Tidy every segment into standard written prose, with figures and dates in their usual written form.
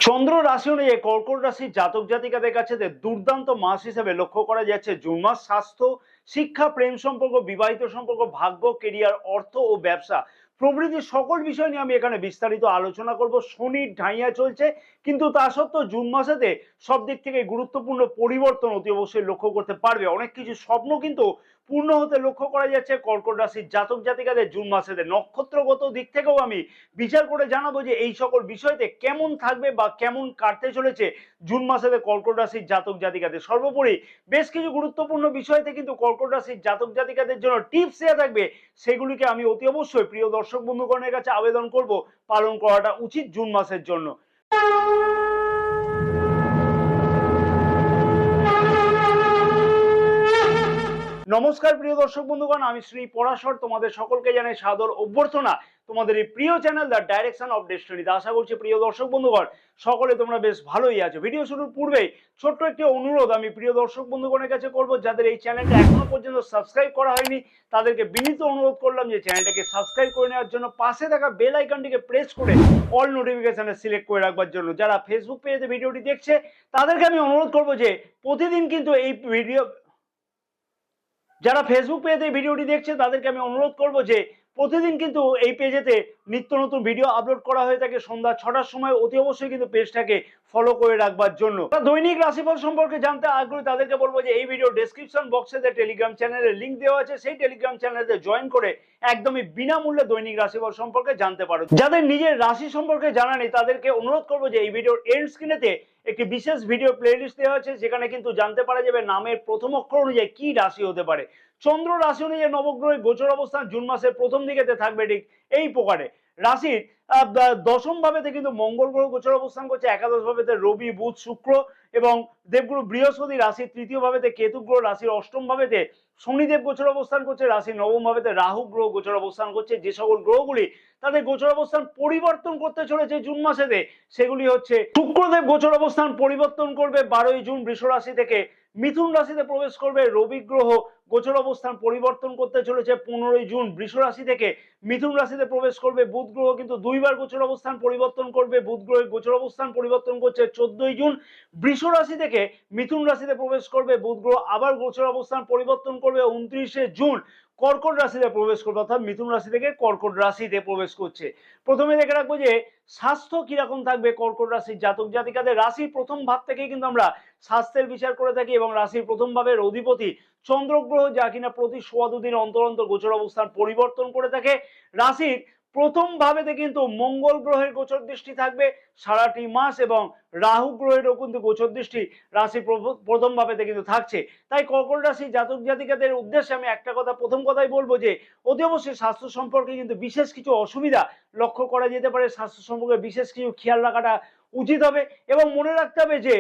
চন্দ্র রাশি অনুযায়ী কর্কট রাশির জাতক জাতিকাদের কাছে দুর্দান্ত মাস হিসেবে লক্ষ্য করা যাচ্ছে জুন মাস। স্বাস্থ্য, শিক্ষা, প্রেম সম্পর্ক, বিবাহিত সম্পর্ক, ভাগ্য, কেরিয়ার, অর্থ ও ব্যবসা প্রভৃতি সকল বিষয় নিয়ে আমি এখানে বিস্তারিত আলোচনা করব। শনির ঢাইয়া চলছে, কিন্তু তা সত্ত্বেও জুন মাসেতে সব দিক থেকে গুরুত্বপূর্ণ পরিবর্তন অতি অবশ্যই লক্ষ্য করতে পারবে। অনেক কিছু স্বপ্ন কিন্তু পূর্ণ হতে লক্ষ্য করা যাচ্ছে কর্কট রাশির জাতক জাতিকাদের জুন মাসেতে। নক্ষত্রগত দিক থেকেও আমি বিচার করে জানাবো যে এই সকল বিষয়তে কেমন থাকবে বা কেমন কাটতে চলেছে জুন মাসেতে কর্কট রাশির জাতক জাতিকাদের। সর্বোপরি বেশ কিছু গুরুত্বপূর্ণ বিষয়তে কিন্তু কর্কট রাশির জাতক জাতিকাদের জন্য টিপস দেওয়া থাকবে, সেগুলিকে আমি অতি অবশ্যই প্রিয় দর্শক বন্ধুগণের কাছে আবেদন করব পালন করাটা উচিত জুন মাসের জন্য। নমস্কার প্রিয় দর্শক বন্ধুগণ, আমি শ্রী পরাশর তোমাদের সকলকে জানাই সাদর অভ্যর্থনা তোমাদের এই প্রিয় চ্যানেল দ্য ডাইরেকশন অফ ডেস্টিনিতে। আশা করছি প্রিয় দর্শক বন্ধুগণ সকলে তোমরা বেশ ভালোই আছো। ভিডিও শুরুর পূর্বেই ছোট্ট একটি অনুরোধ আমি প্রিয় দর্শক বন্ধুগণের কাছে করব, যাদের এই চ্যানেলটা এখনো পর্যন্ত সাবস্ক্রাইব করা হয়নি তাদেরকে বিনীত অনুরোধ করলাম যে চ্যানেলটাকে সাবস্ক্রাইব করে নেওয়ার জন্য, পাশে থাকা বেল আইকনটিকে প্রেস করে অল নোটিফিকেশনে সিলেক্ট করে রাখবার জন্য। যারা ফেসবুক পেজে ভিডিওটি দেখছে তাদেরকে আমি অনুরোধ করব যে প্রতিদিন কিন্তু এই যারা ফেসবুক পেজে ভিডিওটি দেখছে তাদেরকে আমি অনুরোধ করব যে প্রতিদিন কিন্তু এই পেজেতে নিত্য নতুন ভিডিও আপলোড করা হয়ে থাকে সন্ধ্যা 6টার সময়। অতি অবশ্যই কিন্তু পেজটাকে ফলো করে রাখবার জন্য। দৈনিক রাশিফল সম্পর্কে জানতে আগ্রহী তাদেরকে বলবো যে এই ভিডিও ডেসক্রিপশন বক্সে যে টেলিগ্রাম চ্যানেলের লিঙ্ক দেওয়া আছে, সেই টেলিগ্রাম চ্যানেলে জয়েন করে একদমই বিনামূল্যে দৈনিক রাশিফল সম্পর্কে জানতে পারো। যাদের নিজের রাশি সম্পর্কে জানা নেই তাদেরকে অনুরোধ করবো যে এই ভিডিওর এন্ড স্ক্রিনেতে একটি বিশেষ ভিডিও প্লেলিস্ট দেওয়া আছে, যেখানে কিন্তু জানতে পারা যাবে নামের প্রথম অক্ষর অনুযায়ী কি রাশি হতে পারে। চন্দ্র রাশি অনুযায়ী নবগ্রহের গোচর অবস্থান জুন মাসের প্রথম দিকেতে থাকবে ঠিক এই প্রকারে। রাশির দশম ভাবেতে কিন্তু মঙ্গল গ্রহ গোচর অবস্থান করছে, একাদশ ভাবেতে রবি, বুধ, শুক্র এবং দেবগুরু বৃহস্পতি, রাশির তৃতীয় ভাবেতে কেতু গ্রহ, রাশির অষ্টম ভাবেতে শনিদেব গোচর অবস্থান করছে, রাশির নবম ভাবেতে রাহু গ্রহ গোচর অবস্থান করছে। যে সকল গ্রহগুলি তাদের গোচর অবস্থান পরিবর্তন করতে চলেছে জুন মাসেতে সেগুলি হচ্ছে: শুক্রদেব গোচর অবস্থান পরিবর্তন করবে 12ই জুন বৃষ রাশি থেকে মিথুন রাশিতে প্রবেশ করবে। রবি গ্রহ গোচর অবস্থান পরিবর্তন করতে চলেছে 15ই জুন বৃষ রাশি থেকে মিথুন রাশিতে প্রবেশ করবে। বুধ গ্রহ কিন্তু দুইবার গোচর অবস্থান পরিবর্তন করবে। বুধ গ্রহের গোচর অবস্থান পরিবর্তন করছে 14ই জুন বৃষ রাশি থেকে মিথুন রাশিতে প্রবেশ করবে। বুধ গ্রহ আবার গোচর অবস্থান পরিবর্তন করবে 29শে জুন কর্কট রাশিতে প্রবেশ করবে, অর্থাৎ মিথুন রাশি থেকে কর্কট রাশিতে প্রবেশ করছে। প্রথমে দেখে রাখবো যে স্বাস্থ্য কিরকম থাকবে কর্কট রাশির জাতক জাতিকাদের। রাশির প্রথম ভাব থেকেই কিন্তু আমরা স্বাস্থ্যের বিচার করে থাকি এবং রাশির প্রথম ভাবের অধিপতি চন্দ্র গ্রহ, যা কিনা প্রতি 1.25 দিন অন্তর অন্তর গোচর অবস্থান পরিবর্তন করে থাকে। রাশির প্রথম ভাবেতে কিন্তু মঙ্গল গ্রহের গোচর দৃষ্টি থাকবে সারাটি মাস এবং রাহু গ্রহেরও কিন্তু গোচর দৃষ্টি রাশির প্রথম ভাবেতে কিন্তু থাকছে। তাই কর্কট রাশি জাতক জাতিকাদের উদ্দেশ্যে আমি একটা কথা প্রথম কথাই বলবো যে অতি অবশ্যই স্বাস্থ্য সম্পর্কে কিন্তু বিশেষ কিছু অসুবিধা লক্ষ্য করা যেতে পারে। স্বাস্থ্য সম্পর্কে বিশেষ কিছু খেয়াল রাখাটা উচিত হবে এবং মনে রাখতে হবে যে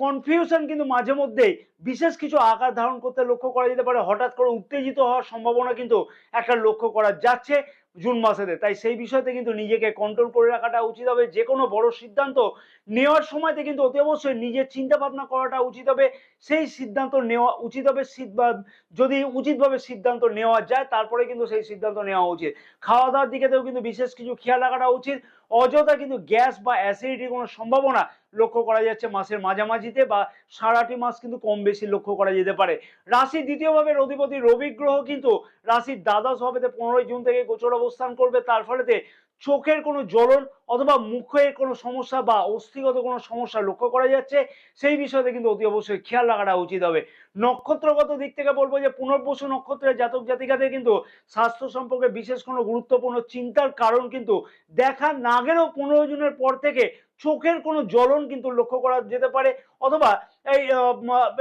কনফিউশন কিন্তু মাঝে মধ্যেই বিশেষ কিছু আকার ধারণ করতে লক্ষ্য করা যেতে পারে। হঠাৎ করে উত্তেজিত হওয়ার সম্ভাবনা কিন্তু একটা লক্ষ্য করা যাচ্ছে জুন মাসেতে। তাই সেই বিষয়তে কিন্তু নিজেকে কন্ট্রোল করে রাখাটা উচিত হবে। যে কোনো বড় সিদ্ধান্ত নেওয়ার সময়তে কিন্তু অতি অবশ্যই নিজের চিন্তা ভাবনা করাটা উচিত হবে। সেই সিদ্ধান্ত নেওয়া উচিত হবে, যদি উচিতভাবে সিদ্ধান্ত নেওয়া যায় তারপরে কিন্তু সেই সিদ্ধান্ত নেওয়া উচিত। খাওয়া দাওয়ার দিকেতেও কিন্তু বিশেষ কিছু খেয়াল রাখাটা উচিত। অযথা কিন্তু গ্যাস বা অ্যাসিডিটির কোনো সম্ভাবনা লক্ষ্য করা যাচ্ছে মাসের মাঝামাঝিতে বা সারাটি মাস কিন্তু কম বেশি লক্ষ্য করা যেতে পারে। রাশির দ্বিতীয় ভাবের অধিপতি রবি গ্রহ কিন্তু রাশির দ্বাদশ ভাবেতে 15ই জুন থেকে গোচর অবস্থান করবে। তার ফলেতে চোখের কোনো জ্বলন অথবা মুখের কোনো সমস্যা বা অস্থিগত কোনো সমস্যা লক্ষ্য করা যাচ্ছে, সেই বিষয়তে কিন্তু অতি অবশ্যই খেয়াল রাখাটা উচিত হবে। নক্ষত্রগত দিক থেকে বলবো যে পুনর্বসু নক্ষত্রের জাতক জাতিকাদের কিন্তু স্বাস্থ্য সম্পর্কে বিশেষ কোনো গুরুত্বপূর্ণ চিন্তার কারণ কিন্তু দেখা না গেলেও 15 জুনের পর থেকে চোখের কোনো জ্বলন কিন্তু লক্ষ্য করা যেতে পারে, অথবা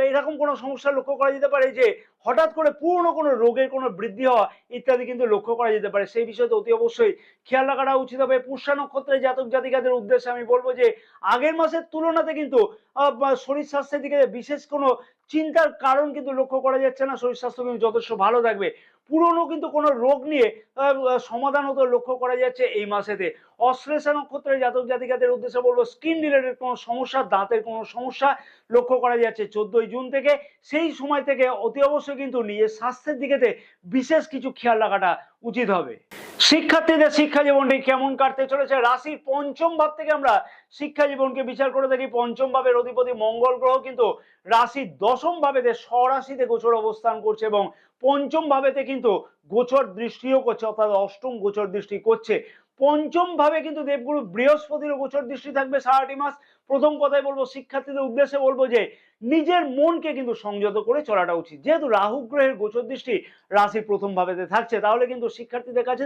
এইরকম কোনো সমস্যা লক্ষ্য করা যেতে পারে যে হঠাৎ করে পুরনো কোনো রোগের কোনো বৃদ্ধি হওয়া ইত্যাদি কিন্তু লক্ষ্য করা যেতে পারে। সেই বিষয়তে অতি অবশ্যই খেয়াল রাখাটা উচিত হবে। পুষ্যা নক্ষত্রের জাতক জাতিকাদের উদ্দেশ্যে আমি বলবো যে আগের মাসের তুলনাতে কিন্তু শরীর স্বাস্থ্যের দিকে বিশেষ কোনো চিন্তার কারণ কিন্তু লক্ষ্য করা যাচ্ছে না। শরীর স্বাস্থ্য কিন্তু যথেষ্ট ভালো থাকবে। পুরনো কিন্তু কোনো রোগ নিয়ে সমাধান হতে লক্ষ্য করা যাচ্ছে এই মাসেতে। অশ্লেষা নক্ষত্রের জাতক জাতিকাদের উদ্দেশ্যে বলবো স্কিন রিলেটেড কোনো সমস্যা, দাঁতের কোনো সমস্যা লক্ষ্য করা যাচ্ছে 14ই জুন থেকে। সেই সময় থেকে অতি অবশ্যই কিন্তু নিজের স্বাস্থ্যের দিকেতে বিশেষ কিছু খেয়াল রাখাটা উচিত হবে। শিক্ষার্থীদের শিক্ষা জীবনটি কেমন কাটতে চলেছে, রাশির পঞ্চম ভাব থেকে আমরা শিক্ষা জীবনকে বিচার করে থাকি। পঞ্চম ভাবের অধিপতি মঙ্গল গ্রহ কিন্তু রাশির দশম ভাবেতে স্বরাশিতে গোচর অবস্থান করছে এবং পঞ্চম ভাবেতে কিন্তু গোচর দৃষ্টিও করছে, অর্থাৎ অষ্টম গোচর দৃষ্টি করছে। পঞ্চম ভাবে কিন্তু দেবগুরু বৃহস্পতির গোচর দৃষ্টি থাকবে সারাটি মাস। প্রথম কথাই বলবো, শিক্ষার্থীদের উদ্দেশ্যে বলবো যে নিজের মনকে কিন্তু সংযত করে চলাটা উচিত। যেহেতু রাহু গ্রহের গোচর দৃষ্টি রাশির প্রথম ভাবেতে থাকছে, তাহলে কিন্তু শিক্ষার্থীদের কাছে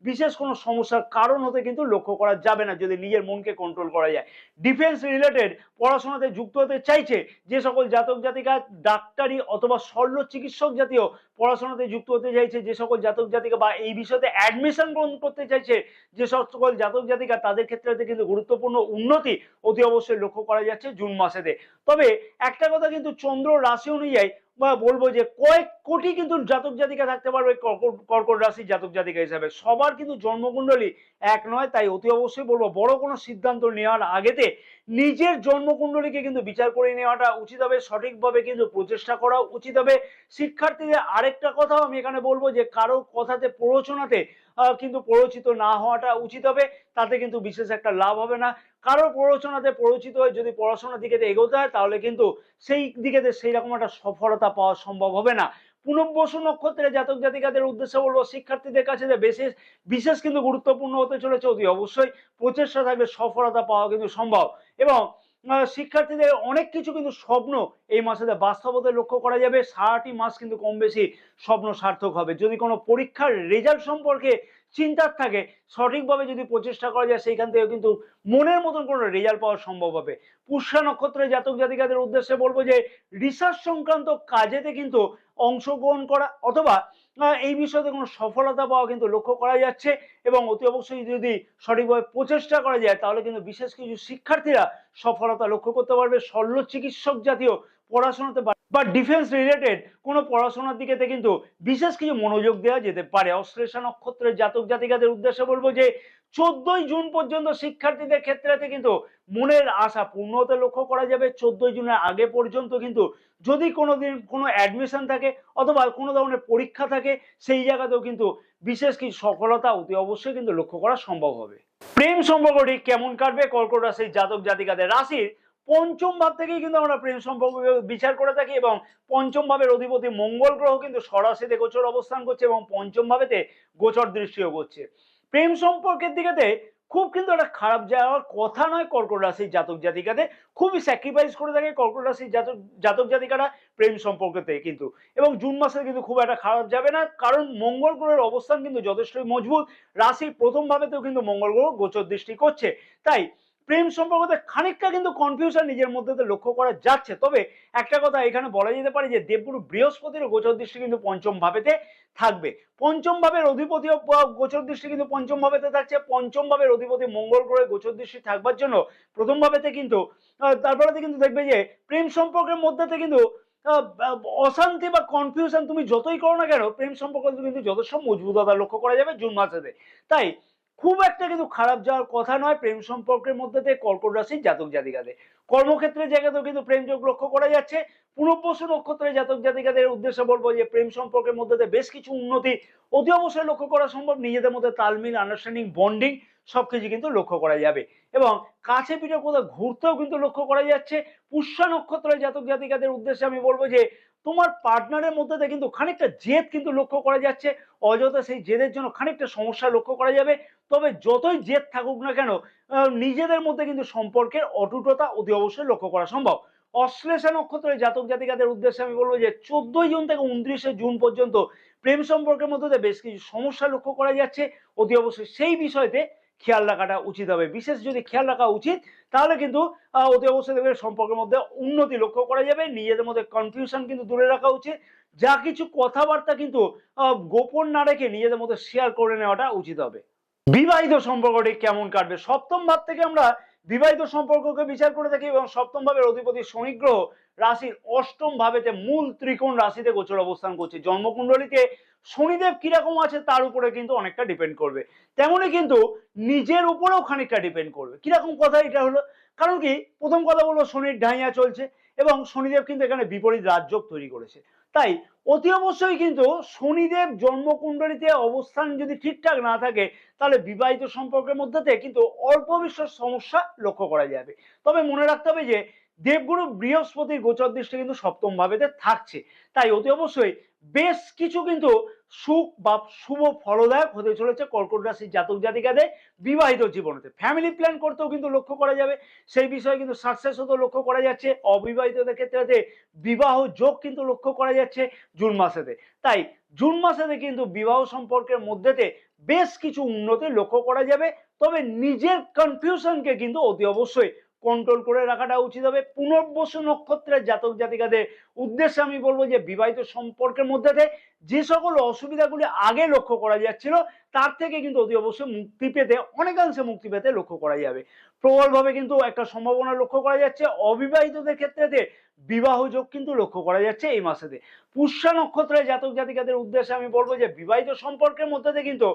বিশেষ কোনো সমস্যার কারণ হতে কিন্তু লক্ষ্য করা যাবে না যদি নিজের মনকে কন্ট্রোল করা যায়। ডিফেন্স রিলেটেড পড়াশোনাতে যুক্ত হতে চাইছে যে সকল জাতক জাতিকা, ডাক্তারি অথবা শল্য চিকিৎসক জাতীয় পড়াশোনাতে যুক্ত হতে চাইছে যে সকল জাতক জাতিকা, বা এই বিষয়তে অ্যাডমিশন গ্রহণ করতে চাইছে যে সকল জাতক জাতিকা, তাদের ক্ষেত্রে কিন্তু গুরুত্বপূর্ণ উন্নতি অতি অবশ্যই লক্ষ্য করা যাচ্ছে জুন মাসেতে। তবে একটা কথা কিন্তু চন্দ্র রাশি অনুযায়ী বা বলবো যে কয়েক কোটি কিন্তু জাতক জাতিকা থাকতে পারবে কর্কট রাশির জাতক জাতিকা হিসাবে। সবার কিন্তু জন্মকুণ্ডলী এক নয়, তাই অতি অবশ্যই বলবো বড় কোনো সিদ্ধান্ত নেওয়ার আগেতে নিজের জন্মকুণ্ডলীকে কিন্তু বিচার করে নেওয়াটা উচিত হবে, সঠিকভাবে কিন্তু প্রচেষ্টা করা উচিত হবে। শিক্ষার্থীদের আরেকটা কথাও আমি এখানে বলবো যে কারো কথাতে প্ররোচনাতে কিন্তু প্ররোচিত না হওয়াটা উচিত হবে, তাতে কিন্তু বিশেষ একটা লাভ হবে না। কারো প্ররোচনাতে প্ররোচিত হয়ে যদি পড়াশোনার দিকে এগোতে হয় তাহলে কিন্তু সেই দিকে সেই রকম একটা সফলতা পাওয়া সম্ভব হবে না। পুনর্বসু নক্ষত্রের জাতক জাতিকাদের উদ্দেশ্যে বলবো শিক্ষার্থীদের কাছে বিশেষ বিশেষ কিন্তু গুরুত্বপূর্ণ হতে চলেছে, অতি অবশ্যই প্রচেষ্টা থাকবে সফলতা পাওয়া কিন্তু সম্ভব। এবং শিক্ষার্থীদের অনেক কিছু কিন্তু স্বপ্ন এই মাসে বাস্তবতা লক্ষ্য করা যাবে। সারাটি মাস কিন্তু কম বেশি স্বপ্ন সার্থক হবে। যদি কোনো পরীক্ষার রেজাল্ট সম্পর্কে চিন্তার থাকে, সঠিকভাবে যদি প্রচেষ্টা করা যায় সেইখান থেকে কিন্তু মনের মতন কোনো রেজাল্ট পাওয়া সম্ভব হবে। পুষ্যা নক্ষত্রের জাতক জাতিকাদের উদ্দেশ্যে বলবো যে রিসার্চ সংক্রান্ত কাজেতে কিন্তু অংশগ্রহণ করা অথবা এই বিষয়ে কোনো সফলতা পাওয়া কিন্তু লক্ষ্য করা যাচ্ছে এবং অতি অবশ্যই যদি সঠিকভাবে প্রচেষ্টা করা যায় তাহলে কিন্তু বিশেষ কিছু শিক্ষার্থীরা সফলতা লক্ষ্য করতে পারবে। শল্য চিকিৎসক জাতীয় পড়াশোনাতে বা ডিফেন্স রিলেটেড কোনো পড়াশোনার দিকে কিন্তু বিশেষ কিছু মনোযোগ দেওয়া যেতে পারে। অশ্লেষা নক্ষত্রের জাতক জাতিকাদের উদ্দেশ্যে বলবো যে 14ই জুন পর্যন্ত শিক্ষার্থীদের ক্ষেত্রে কিন্তু মনের আশা পূর্ণ হতে লক্ষ্য করা যাবে। 14ই জুনের আগে পর্যন্ত কিন্তু যদি কোনোদিন কোনো অ্যাডমিশন থাকে অথবা কোনো ধরনের পরীক্ষা থাকে, সেই জায়গাতেও কিন্তু বিশেষ কিছু সফলতা অতি অবশ্যই কিন্তু লক্ষ্য করা সম্ভব হবে। প্রেম সম্পর্কটি কেমন কাটবে কর্কট রাশির জাতক জাতিকাদের, রাশির পঞ্চম ভাব থেকেই কিন্তু আমরা প্রেম সম্পর্ক বিচার করে থাকি এবং পঞ্চম ভাবের অধিপতি মঙ্গল গ্রহ কিন্তু স্বরাশিতে গোচর অবস্থান করছে এবং পঞ্চম ভাবেতে গোচর দৃষ্টিও করছে। প্রেম সম্পর্কের দিকেতে খুব কিন্তু একটা খারাপ যাওয়ার কথা নয়। কর্কট রাশির জাতক জাতিকাদের খুবই স্যাক্রিফাইস করে থাকে কর্কট রাশির জাতক জাতিকারা প্রেম সম্পর্কতে কিন্তু, এবং জুন মাসে কিন্তু খুব একটা খারাপ যাবে না, কারণ মঙ্গল গ্রহের অবস্থান কিন্তু যথেষ্টই মজবুত। রাশির প্রথম ভাবেতেও কিন্তু মঙ্গল গ্রহ গোচর দৃষ্টি করছে, তাই প্রেম সম্পর্কতে খানিকটা কিন্তু কনফিউশন নিজের মধ্যে লক্ষ্য করা যাচ্ছে। তবে একটা কথা এখানে বলা যেতে পারে যে দেবগুরু বৃহস্পতির গোচর দৃষ্টি কিন্তু পঞ্চম ভাবেতে থাকবে। পঞ্চম ভাবের অধিপতি গোচর দৃষ্টি কিন্তু পঞ্চম ভাবেতে থাকছে। পঞ্চম ভাবের অধিপতি মঙ্গল গ্রহের গোচর দৃষ্টি থাকবার জন্য প্রথম ভাবেতে কিন্তু তারপরে কিন্তু দেখবে যে প্রেম সম্পর্কের মধ্যে কিন্তু অশান্তি বা কনফিউশন তুমি যতই করো না কেন, প্রেম সম্পর্ক কিন্তু যথেষ্ট মজবুততা লক্ষ্য করা যাবে জুন মাসেতে। তাই খুব একটা কিন্তু খারাপ যাওয়ার কথা নয় প্রেম সম্পর্কের মধ্যে থেকে কর্কট রাশির জাতক জাতিকাদের। কর্মক্ষেত্রের জায়গাতেও কিন্তু প্রেম যোগ লক্ষ্য করা যাচ্ছে। পুনর্বসু নক্ষত্রের জাতক জাতিকাদের উদ্দেশ্যে বলবো যে প্রেম সম্পর্কের মধ্যে বেশ কিছু উন্নতি অতি অবশ্যই লক্ষ্য করা সম্ভব। নিজেদের মধ্যে তালমিল, আন্ডারস্ট্যান্ডিং, বন্ডিং সবকিছু কিন্তু লক্ষ্য করা যাবে এবং কাছে পিঠে কোথাও ঘুরতেও কিন্তু লক্ষ্য করা যাচ্ছে। পুষ্যা নক্ষত্রের জাতক জাতিকাদের উদ্দেশ্যে আমি বলবো যে তোমার পার্টনারের মধ্যে কিন্তু খানিকটা জেদ কিন্তু লক্ষ্য করা যাচ্ছে, অযথা সেই জেদের জন্য খানিকটা সমস্যা লক্ষ্য করা যাবে। তবে যতই জেদ থাকুক না কেন, নিজেদের মধ্যে কিন্তু সম্পর্কের অটুটতা অতি অবশ্যই লক্ষ্য করা সম্ভব। অশ্লেষা নক্ষত্রের জাতক জাতিকাদের উদ্দেশ্যে আমি বলবো যে 14ই জুন থেকে 29শে জুন পর্যন্ত প্রেম সম্পর্কের মধ্যে বেশ কিছু সমস্যা লক্ষ্য করা যাচ্ছে, অতি অবশ্যই সেই বিষয়তে খেয়াল রাখাটা উচিত হবে। বিশেষ যদি খেয়াল রাখা উচিত তাহলে কিন্তু অতি অবশ্যই দেখবে সম্পর্কের মধ্যে উন্নতি লক্ষ্য করা যাবে। নিজেদের মধ্যে কনফিউশন কিন্তু দূরে রাখা উচিত, যা কিছু কথাবার্তা কিন্তু গোপন না রেখে নিজেদের মধ্যে শেয়ার করে নেওয়াটা উচিত হবে। বিবাহিত সম্পর্কটি কেমন কাটবে, সপ্তম ভাব থেকে আমরা বিবাহিত সম্পর্ককে বিচার করে থাকি এবং সপ্তম ভাবের অধিপতি শনি গ্রহ রাশির অষ্টম ভাবেতে মূল ত্রিকোণ রাশিতে গোচর অবস্থান করছে। জন্মকুণ্ডলীতে শনিদেব কিরকম আছে তার উপরে কিন্তু অনেকটা ডিপেন্ড করবে, তেমনি কিন্তু নিজের উপরেও খানিকটা ডিপেন্ড করবে। কিরকম কথা এটা হলো, কারণ কি প্রথম কথা বলবো শনির ঢাইয়া চলছে এবং শনিদেব কিন্তু এখানে বিপরীত রাজযোগ তৈরি করেছে, তাই অতি অবশ্যই কিন্তু শনিদেব জন্মকুণ্ডলিতে অবস্থান যদি ঠিকঠাক না থাকে তাহলে বিবাহিত সম্পর্কের মধ্যে কিন্তু অল্প বিশেষ সমস্যা লক্ষ্য করা যাবে। তবে মনে রাখতে হবে যে দেবগুরু বৃহস্পতির গোচর দৃষ্টি কিন্তু সপ্তম ভাবেতে থাকছে, তাই অতি অবশ্যই বেশ কিছু কিন্তু সুখ বা শুভ ফলদায়ক হতে চলেছে কর্কট রাশির জাতক জাতিকাদের বিবাহিত জীবনেতে। ফ্যামিলি প্ল্যান করতেও কিন্তু লক্ষ্য করা যাবে, সেই বিষয়ে কিন্তু সাকসেস হতেও লক্ষ্য করা যাচ্ছে। অবিবাহিতদের ক্ষেত্রে বিবাহ যোগ কিন্তু লক্ষ্য করা যাচ্ছে জুন মাসেতে। তাই জুন মাসেতে কিন্তু বিবাহ সম্পর্কের মধ্যেতে বেশ কিছু উন্নতি লক্ষ্য করা যাবে। তবে নিজের কনফিউশনকে কিন্তু অতি অবশ্যই কন্ট্রোল করে রাখাটা উচিত হবে। পুনর্বসু নক্ষত্রের জাতক জাতিকাদের উদ্দেশ্যে আমি বলবো যে বিবাহিত সম্পর্কের মধ্যে যে সকল অসুবিধাগুলি আগে লক্ষ্য করা যাচ্ছিল তার থেকে কিন্তু অতি অবশ্যই মুক্তি পেতে, অনেকাংশে মুক্তি পেতে লক্ষ্য করা যাবে। প্রবলভাবে কিন্তু একটা সম্ভাবনা লক্ষ্য করা যাচ্ছে। অবিবাহিতদের ক্ষেত্রে বিবাহ যোগ কিন্তু লক্ষ্য করা যাচ্ছে এই মাসেতে। পুষ্যা নক্ষত্রের জাতক জাতিকাদের উদ্দেশ্যে আমি বলবো যে বিবাহিত সম্পর্কের মধ্যে কিন্তু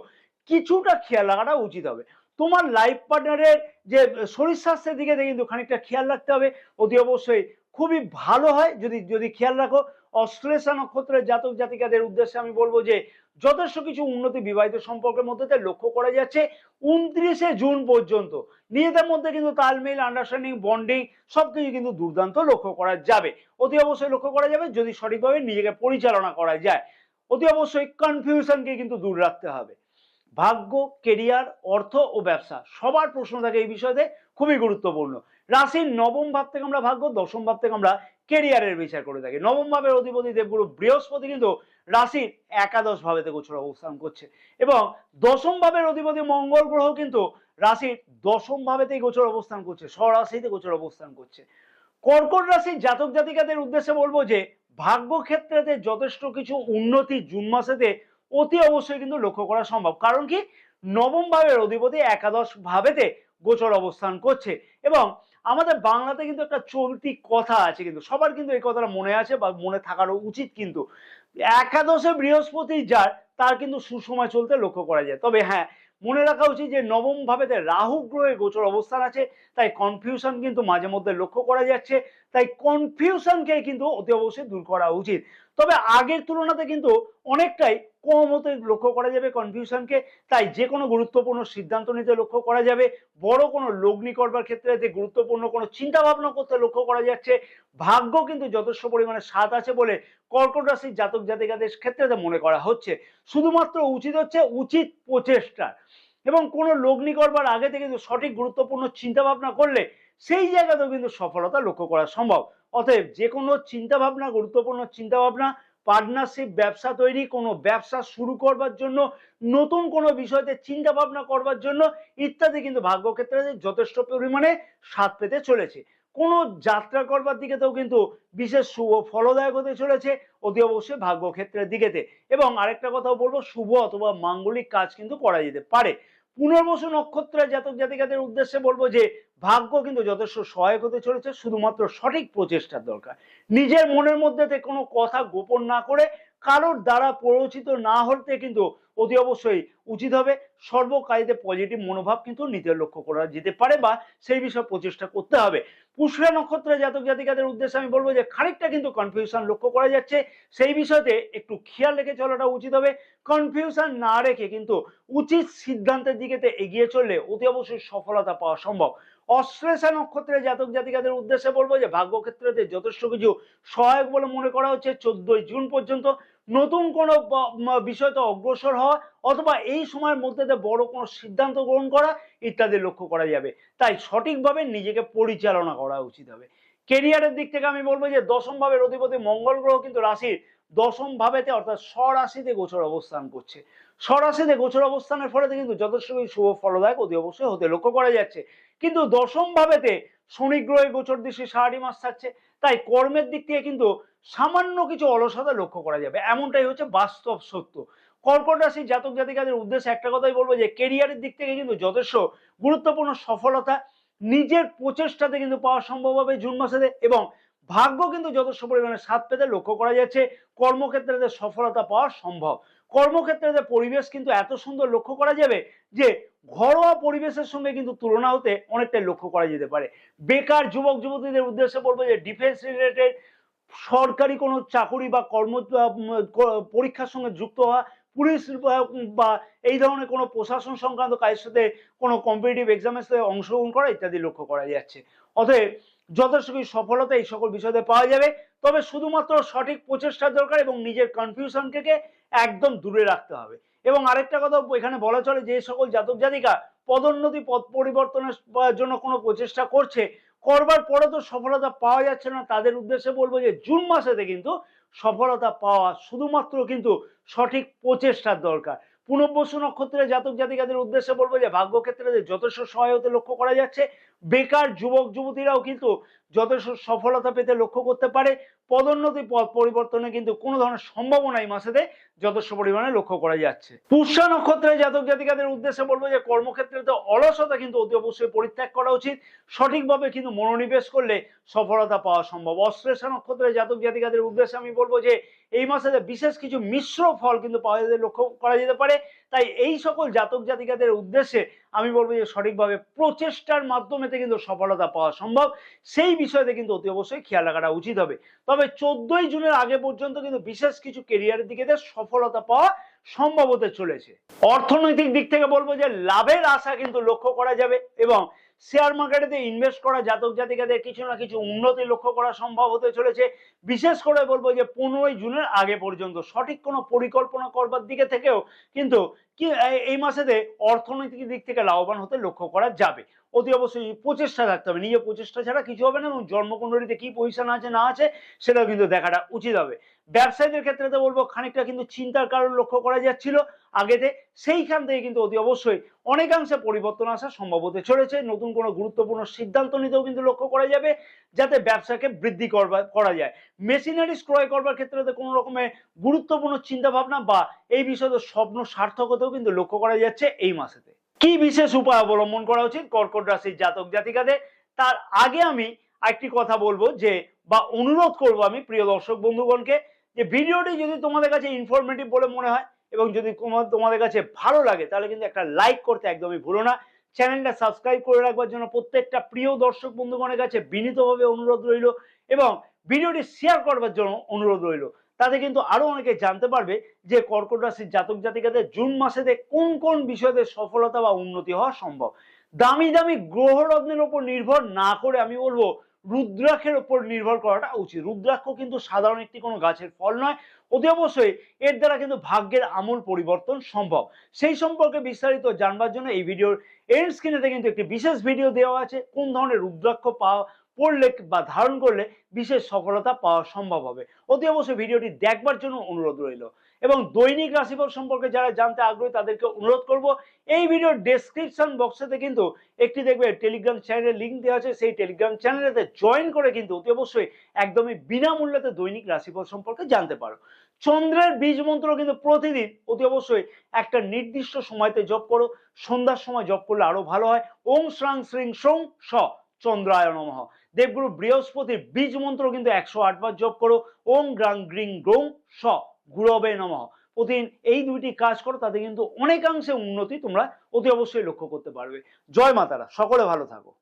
কিছুটা খেয়াল রাখাটা উচিত হবে। তোমার লাইফ পার্টনারের যে শরীর স্বাস্থ্যের দিকে কিন্তু খানিকটা খেয়াল রাখতে হবে। অতি অবশ্যই খুবই ভালো হয় যদি যদি খেয়াল রাখো। অশ্লেষা নক্ষত্রের জাতক জাতিকাদের উদ্দেশ্যে আমি বলবো যে যথেষ্ট কিছু উন্নতি বিবাহিত সম্পর্কের মধ্যে লক্ষ্য করা যাচ্ছে 29শে জুন পর্যন্ত। নিজেদের মধ্যে কিন্তু তালমিল, আন্ডারস্ট্যান্ডিং, বন্ডিং সবকিছু কিন্তু দুর্দান্ত লক্ষ্য করা যাবে। অতি অবশ্যই লক্ষ্য করা যাবে যদি সঠিকভাবে নিজেকে পরিচালনা করা যায়। অতি অবশ্যই কনফিউশনকে কিন্তু দূর রাখতে হবে। ভাগ্য, কেরিয়ার, অর্থ ও ব্যবসা সবার প্রশ্ন থাকে এই বিষয়তে, খুবই গুরুত্বপূর্ণ। রাশির নবম ভাব থেকে আমরা ভাগ্য, দশম ভাব থেকে আমরা কেরিয়ারের বিচার করে থাকি। নবম ভাবের অধিপতি দেবগুরু বৃহস্পতি কিন্তু রাশির একাদশ ভাবেতে গোচর অবস্থান করছে এবং দশম ভাবের অধিপতি মঙ্গল গ্রহ কিন্তু রাশির দশম ভাবেতেই গোচর অবস্থান করছে, স্বরাশিতে গোচর অবস্থান করছে। কর্কট রাশির জাতক জাতিকাদের উদ্দেশ্যে বলবো যে ভাগ্য ক্ষেত্রেতে যথেষ্ট কিছু উন্নতি জুন মাসেতে অতি অবশ্যই কিন্তু লক্ষ্য করা সম্ভব। কারণ কি, নবম ভাবের অধিপতি একাদশ ভাবেতে গোচর অবস্থান করছে এবং আমাদের বাংলাতে কিন্তু একটা চলতি কথা আছে, কিন্তু সবার কিন্তু এই কথাটা মনে আছে বা মনে থাকারও উচিত। কিন্তু একাদশে বৃহস্পতি যার তার কিন্তু সুসময় চলতে লক্ষ্য করা যায়। তবে হ্যাঁ, মনে রাখা উচিত যে নবম ভাবেতে রাহু গ্রহের গোচর অবস্থান আছে, তাই কনফিউশন কিন্তু মাঝে মধ্যে লক্ষ্য করা যাচ্ছে। তাই কনফিউশনকে কিন্তু অতি অবশ্যই দূর করা উচিত। তবে আগের তুলনাতে কিন্তু অনেকটাই কম হতে লক্ষ্য করা যাবে কনফিউশনকে। তাই যে কোনো গুরুত্বপূর্ণ সিদ্ধান্ত নিতে লক্ষ্য করা যাবে। বড় কোনো লগ্নি করবার ক্ষেত্রে গুরুত্বপূর্ণ কোনো চিন্তা ভাবনা করতে লক্ষ্য করা যাচ্ছে। ভাগ্য কিন্তু যথেষ্ট পরিমাণে সাথ আছে বলে কর্কট রাশির জাতক জাতিকাদের ক্ষেত্রে মনে করা হচ্ছে। শুধুমাত্র উচিত হচ্ছে উচিত প্রচেষ্টা এবং কোনো লগ্নি করবার আগে থেকে কিন্তু সঠিক গুরুত্বপূর্ণ চিন্তা ভাবনা করলে সেই জায়গাতেও কিন্তু সফলতা লক্ষ্য করা সম্ভব। অতএব যে কোনো চিন্তা ভাবনা, গুরুত্বপূর্ণ চিন্তা ভাবনা, পার্টনারশিপ, ব্যবসা তৈরি, কোনো ব্যবসা শুরু করবার জন্য, নতুন কোনো বিষয়তে চিন্তা ভাবনা করবার জন্য ইত্যাদি কিন্তু ভাগ্যক্ষেত্রে যথেষ্ট পরিমাণে স্বাদ পেতে চলেছে। কোনো যাত্রা করবার দিকেতেও কিন্তু বিশেষ শুভ ফলদায়ক হতে চলেছে অতি অবশ্যই ভাগ্যক্ষেত্রের দিকেতে। এবং আরেকটা কথাও বলবো, শুভ অথবা মাঙ্গলিক কাজ কিন্তু করা যেতে পারে। পুনর্বসু নক্ষত্রের জাতক জাতিকাদের উদ্দেশ্যে বলবো যে ভাগ্য কিন্তু যথেষ্ট সহায়ক হতে চলেছে, শুধুমাত্র সঠিক প্রচেষ্টার দরকার। নিজের মনের মধ্যে কোনো কথা গোপন না করে কারোর দ্বারা প্ররোচিত না হতে কিন্তু অতি অবশ্যই উচিত হবে। সর্বকালীতে পজিটিভ মনোভাব কিন্তু নিতে লক্ষ্য করা যেতে পারে বা সেই বিষয়ে প্রচেষ্টা করতে হবে। পুষ্যা নক্ষত্রের জাতক জাতিকাদের উদ্দেশ্যে আমি বলবো যে খানিকটা কিন্তু কনফিউশন লক্ষ্য করা যাচ্ছে, সেই বিষয়তে একটু খেয়াল রেখে চলাটা উচিত হবে। কনফিউশন না রেখে কিন্তু উচিত সিদ্ধান্তের দিকে এগিয়ে চললে অতি অবশ্যই সফলতা পাওয়া সম্ভব। অশ্লেষা নক্ষত্রের জাতক জাতিকাদের উদ্দেশ্যে বলবো যে ভাগ্যক্ষেত্রে যথেষ্ট কিছু সহায়ক বলে মনে করা হচ্ছে 14ই জুন পর্যন্ত। নতুন কোনো বিষয়তে অগ্রসর হওয়া অথবা এই সময়ের মধ্যে বড় কোনো সিদ্ধান্ত গ্রহণ করা ইত্যাদি লক্ষ্য করা যাবে। তাই সঠিকভাবে নিজেকে পরিচালনা করা উচিত হবে। কেরিয়ারের দিক থেকে আমি বলবো যে দশম ভাবের অধিপতি মঙ্গল গ্রহ কিন্তু রাশির দশম ভাবেতে অর্থাৎ স্বরাশিতে গোচর অবস্থান করছে। স্বরাশিতে গোচর অবস্থানের ফলে কিন্তু যথেষ্ট শুভ ফলদায়ক অতি অবশ্যই হতে লক্ষ্য করা যাচ্ছে। কিন্তু দশম ভাবেতে শনি গ্রহের গোচর দৃষ্টি সারাটি মাস থাকছে, তাই কর্মের দিক থেকে কিন্তু সামান্য কিছু অলসতা লক্ষ্য করা যাবে, এমনটাই হচ্ছে বাস্তব সত্য। কর্কট রাশির জাতক জাতিকাদের উদ্দেশ্যে একটা কথাই বলবো যে কেরিয়ারের দিক থেকে কিন্তু যথেষ্ট গুরুত্বপূর্ণ সফলতা নিজের প্রচেষ্টাতে কিন্তু পাওয়া সম্ভব হবে জুন মাসেতে এবং ভাগ্য কিন্তু যথেষ্ট পরিমাণে সাথ পেতে লক্ষ্য করা যাচ্ছে। কর্মক্ষেত্রে সফলতা পাওয়া সম্ভব। কর্মক্ষেত্রে পরিবেশ কিন্তু এত সুন্দর লক্ষ্য করা যাবে যে ঘরোয়া পরিবেশের সঙ্গে কিন্তু তুলনা হতে অনেকটাই লক্ষ্য করা যেতে পারে। বেকার যুবক যুবতীদের উদ্দেশ্যে বলবো যে ডিফেন্স রিলেটেড, সরকারি কোনো চাকুরি বা পরীক্ষার সঙ্গে যুক্ত হওয়া, পুলিশ বা এই ধরনের কোনো প্রশাসন সংক্রান্ত কাজের সাথে কোনো কম্পিটিটিভ এক্সামের সাথে অংশগ্রহণ করা ইত্যাদি লক্ষ্য করা যাচ্ছে। অতএব যথেষ্ট সফলতা এই সকল বিষয়তে পাওয়া যাবে, তবে শুধুমাত্র সঠিক প্রচেষ্টার দরকার এবং নিজের কনফিউশন থেকে একদম দূরে রাখতে হবে। এবং আরেকটা কথা এখানে বলা চলে, যে সকল জাতক জাতিকা পদোন্নতি পদ পরিবর্তনের জন্য কোনো প্রচেষ্টা করছে, করবার পরে তো সফলতা পাওয়া যাচ্ছে না, তাদের উদ্দেশ্যে বলবো যে জুন মাসেতে কিন্তু সফলতা পাওয়া শুধুমাত্র কিন্তু সঠিক প্রচেষ্টার দরকার। পুনর্বসু নক্ষত্রের জাতক জাতিকাদের উদ্দেশ্যে বলবো যে ভাগ্যক্ষেত্রে যথেষ্ট সহায়তা লক্ষ্য করা যাচ্ছে। বেকার যুবক যুবতীরাও কিন্তু যথেষ্ট সফলতা পেতে লক্ষ্য করতে পারে। পদোন্নতি পদ পরিবর্তনে কিন্তু কোনো ধরনের সম্ভাবনা এই মাসেতে যথেষ্ট পরিমাণে লক্ষ্য করা যাচ্ছে। পুষ্যা নক্ষত্রের জাতক জাতিকাদের উদ্দেশ্যে বলবো যে কর্মক্ষেত্রে তো অলসতা কিন্তু অতি অবশ্যই পরিত্যাগ করা উচিত। সঠিকভাবে কিন্তু মনোনিবেশ করলে সফলতা পাওয়া সম্ভব। অশ্লেষা নক্ষত্রের জাতক জাতিকাদের উদ্দেশ্যে আমি বলবো যে এই মাসে বিশেষ কিছু মিশ্র ফল কিন্তু পাওয়া যেতে লক্ষ্য করা যেতে পারে। তাই এই সকল জাতক জাতিকাদের উদ্দেশ্যে আমি বলবো যে সঠিকভাবে প্রচেষ্টার মাধ্যমে কিন্তু সফলতা পাওয়া সম্ভব, সেই বিষয়তে কিন্তু অতি অবশ্যই খেয়াল রাখাটা উচিত হবে। তবে 14ই জুনের আগে পর্যন্ত কিন্তু বিশেষ কিছু কেরিয়ারের দিকে সফলতা পাওয়া সম্ভব হতে চলেছে। অর্থনৈতিক দিক থেকে বলবো যে লাভের আশা কিন্তু লক্ষ্য করা যাবে এবং শেয়ার মার্কেটে ইনভেস্ট করা জাতক জাতিকাদের কিছু না কিছু উন্নতি লক্ষ্য করা সম্ভব হতে চলেছে। বিশেষ করে বলবো যে 15ই জুনের আগে পর্যন্ত সঠিক কোনো পরিকল্পনা করবার দিকে থেকেও কিন্তু এই মাসেতে অর্থনৈতিক দিক থেকে লাভবান হতে লক্ষ্য করা যাবে। অতি অবশ্যই প্রচেষ্টা থাকতে হবে, নিজের প্রচেষ্টা ছাড়া কিছু হবে না, এবং জন্মকুণ্ডলীতে কি পজিশন আছে না আছে সেটাও কিন্তু দেখাটা উচিত হবে। ব্যবসায়ীদের ক্ষেত্রে তো বলবো খানিকটা কিন্তু চিন্তার কারণ লক্ষ্য করা যাচ্ছিল আগেতে, সেইখান থেকে কিন্তু অতি অবশ্যই অনেকাংশে পরিবর্তন আসা সম্ভব হতে চলেছে। নতুন কোনো গুরুত্বপূর্ণ সিদ্ধান্ত নিতেও কিন্তু লক্ষ্য করা যাবে যাতে ব্যবসাকে বৃদ্ধি করা যায়। মেশিনারিজ ক্রয় করবার ক্ষেত্রে কোনো রকমের গুরুত্বপূর্ণ চিন্তা ভাবনা বা এই বিষয়ে স্বপ্ন সার্থক হতেও কিন্তু লক্ষ্য করা যাচ্ছে এই মাসেতে। কি বিশেষ উপায় অবলম্বন করা উচিত কর্কট রাশির জাতক জাতিকাদের, তার আগে আমি একটি কথা বলবো যে বা অনুরোধ করব আমি প্রিয় দর্শক বন্ধুগণকে, যে ভিডিওটি যদি তোমাদের কাছে ইনফরমেটিভ বলে মনে হয় এবং যদি তোমাদের কাছে ভালো লাগে তাহলে কিন্তু একটা লাইক করতে একদমই ভুলো না। চ্যানেলটা সাবস্ক্রাইব করে রাখবার জন্য প্রত্যেকটা প্রিয় দর্শক বন্ধুগণের কাছে বিনীতভাবে অনুরোধ রইল এবং ভিডিওটি শেয়ার করবার জন্য অনুরোধ রইল। তাতে কিন্তু আরো অনেকে জানতে পারবে যে কর্কট রাশির জাতক জাতিকাদের জুন মাসেতে কোন কোন বিষয়ে সফলতা বা উন্নতি হওয়া সম্ভব। দামি দামি গ্রহরত্নের উপর নির্ভর না করে আমি বলবো রুদ্রাক্ষের উপর নির্ভর করাটা উচিত। রুদ্রাক্ষ কিন্তু সাধারণ একটি কোনো গাছের ফল নয়, অতি অবশ্যই এর দ্বারা কিন্তু ভাগ্যের আমূল পরিবর্তন সম্ভব। সেই সম্পর্কে বিস্তারিত জানবার জন্য এই ভিডিওর এন্ড স্ক্রিনেতে কিন্তু একটি বিশেষ ভিডিও দেওয়া আছে, কোন ধরনের রুদ্রাক্ষ পড়লে বা ধারণ করলে বিশেষ সফলতা পাওয়া সম্ভব হবে। অতি অবশ্যই ভিডিওটি দেখবার জন্য অনুরোধ রইল। এবং দৈনিক রাশিফল সম্পর্কে যারা জানতে আগ্রহী তাদেরকে অনুরোধ করব, এই ভিডিওর ডেসক্রিপশন বক্সেতে কিন্তু একটি দেখবে টেলিগ্রাম চ্যানেলের লিঙ্ক দেওয়া আছে, সেই টেলিগ্রাম চ্যানেলেতে জয়েন করে কিন্তু অতি অবশ্যই একদমই বিনামূল্যে দৈনিক রাশিফল সম্পর্কে জানতে পারো। চন্দ্রের বীজ মন্ত্র কিন্তু প্রতিদিন অতি অবশ্যই একটা নির্দিষ্ট সময়তে জপ করো, সন্ধ্যার সময় জপ করলে আরো ভালো হয়। ওম শ্রাং শ্রীং সং স চন্দ্রায় নমঃ। দেবগুরু বৃহস্পতির বীজ মন্ত্র কিন্তু 108 বার জপ করো। ওম গ্রাং গ্রিং গ্রৌং স গুরবে নমঃ। প্রতিদিন এই দুইটি কাজ করো, তাতে কিন্তু অনেকাংশে উন্নতি তোমরা অতি অবশ্যই লক্ষ্য করতে পারবে। জয় মাতারা, সকলে ভালো থাকো।